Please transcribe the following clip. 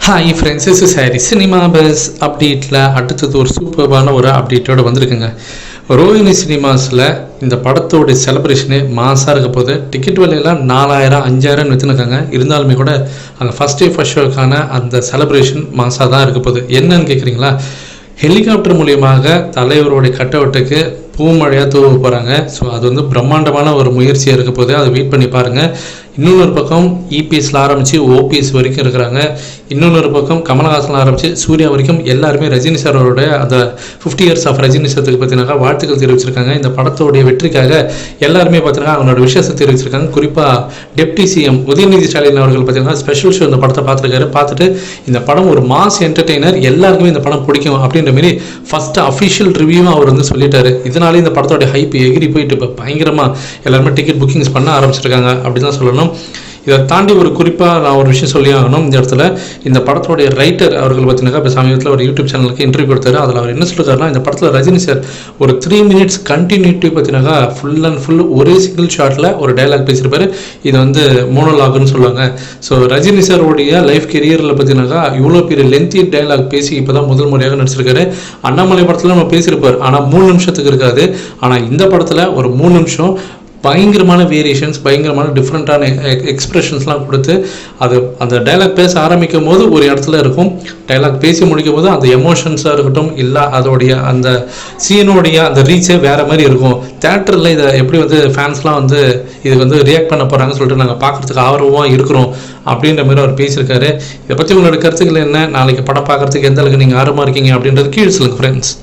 Hi friends, is is Harry. Cinema bus அப்டேட்டில் அடுத்தது ஒரு சூப்பர்பான ஒரு அப்டேட்டோடு வந்திருக்குங்க. ரோஹிணி சினிமாஸில் இந்த படத்தோடைய செலிப்ரேஷனு மாசாக இருக்க போது டிக்கெட் விலையெல்லாம் 4000 5000 விற்றுனுக்காங்க. இருந்தாலுமே கூட அங்கே ஃபஸ்ட் டே ஃபஸ்ட் ஷோக்கான அந்த செலிப்ரேஷன் மாசாக தான் இருக்க போகுது. என்னன்னு கேட்குறீங்களா? ஹெலிகாப்டர் மூலியமாக தலைவருடைய கட் அவுட்டுக்கு பூமழையாக தூவ போகிறாங்க. ஸோ அது வந்து பிரம்மாண்டமான ஒரு முயற்சியாக இருக்க போது அதை வெயிட் பண்ணி பாருங்கள். இன்னொரு பக்கம் இபிஎஸ்ல ஆரம்பித்து ஓபிஎஸ் வரைக்கும் இருக்கிறாங்க. இன்னொரு பக்கம் கமலஹாசன் ஆரம்பித்து சூர்யா வரைக்கும் எல்லாருமே ரஜினி சாரோட அந்த 50 இயர்ஸ் ஆஃப் ரஜினி சாருக்கு பார்த்தீங்கன்னா வாழ்த்துக்கள் தெரிவிச்சிருக்காங்க. இந்த படத்தோடைய வெற்றிக்காக எல்லாருமே பார்த்தீங்கன்னா அவங்களோட விஷயத்தை தெரிவிச்சிருக்காங்க. குறிப்பாக டெப்டி சிஎம் உதயநிதி ஸ்டாலின் அவர்கள் பார்த்தீங்கன்னா ஸ்பெஷல் ஷோ இந்த படத்தை பார்த்துருக்காரு. பார்த்துட்டு இந்த படம் ஒரு மாஸ் என்டர்டெய்னர், எல்லாருக்குமே இந்த படம் பிடிக்கும் அப்படின்ற மாரி ஃபர்ஸ்ட் அஃபிஷியல் ரிவ்யூவும் அவர் வந்து சொல்லிட்டாரு. இதனாலே இந்த படத்தோட ஹைப் எகிரி போயிட்டு இப்போ பயங்கரமாக எல்லாருமே டிக்கெட் புக்கிங்ஸ் பண்ண ஆரம்பிச்சிருக்காங்க அப்படி தான் சொல்லணும். இதை தாண்டி ஒரு குறிப்பாக நான் ஒரு விஷயம் சொல்லி ஆகணும். இந்த இடத்துல இந்த படத்தோடைய ரைட்டர் அவர்கள் பார்த்தீங்கன்னா இப்போ சமீபத்தில் ஒரு யூடியூப் சேனலுக்கு இன்டர்வியூ கொடுத்தாரு. அதில் அவர் என்ன சொல்லிருக்காருன்னா, இந்த படத்தில் ரஜினி சார் ஒரு 3 minutes கண்டினியூட்டி பார்த்தீங்கன்னா ஃபுல் அண்ட் ஃபுல் ஒரே சிங்கிள் ஷாட்டில் ஒரு டைலாக் பேசியிருப்பாரு. இது வந்து மோனோலாக்னு சொல்லுவாங்க. ஸோ ரஜினி சாரோடைய லைஃப் கெரியரில் பார்த்தீங்கன்னா இவ்வளோ பெரிய லென்த்தி டைலாக் பேசி இப்போ தான் முதல் முறையாக நடிச்சிருக்காரு. அண்ணாமலை படத்தில் நம்ம பேசியிருப்பார், ஆனால் 3 நிமிஷத்துக்கு இருக்காது. ஆனால் இந்த படத்தில் ஒரு 3 நிமிஷம் பயங்கரமான வேரியேஷன்ஸ், பயங்கரமான டிஃப்ரெண்ட்டான எக்ஸ்ப்ரெஷன்ஸ்லாம் கொடுத்து அது அந்த டைலாக் பேச ஆரம்பிக்கும் போது ஒரு இடத்துல இருக்கும், டைலாக் பேசி முடிக்கும் போது அந்த எமோஷன்ஸாக இருக்கட்டும் இல்லை அதோடைய அந்த சீனோடைய அந்த ரீச்சே வேறு மாதிரி இருக்கும். தேட்டரில் இதை எப்படி வந்து ஃபேன்ஸ்லாம் வந்து இது வந்து ரியாக்ட் பண்ண போகிறாங்கன்னு சொல்லிட்டு நாங்கள் பார்க்குறதுக்கு ஆர்வமாக இருக்கிறோம் அப்படின்ற மாதிரி அவர் பேசியிருக்காரு. இதை பற்றி உங்களோட கருத்துக்கள் என்ன? நாளைக்கு படம் பார்க்குறதுக்கு எந்த அளவுக்கு நீங்கள் ஆர்வமாக இருக்கீங்க அப்படின்றது கீழே சொல்லுங்கள் ஃப்ரெண்ட்ஸ்.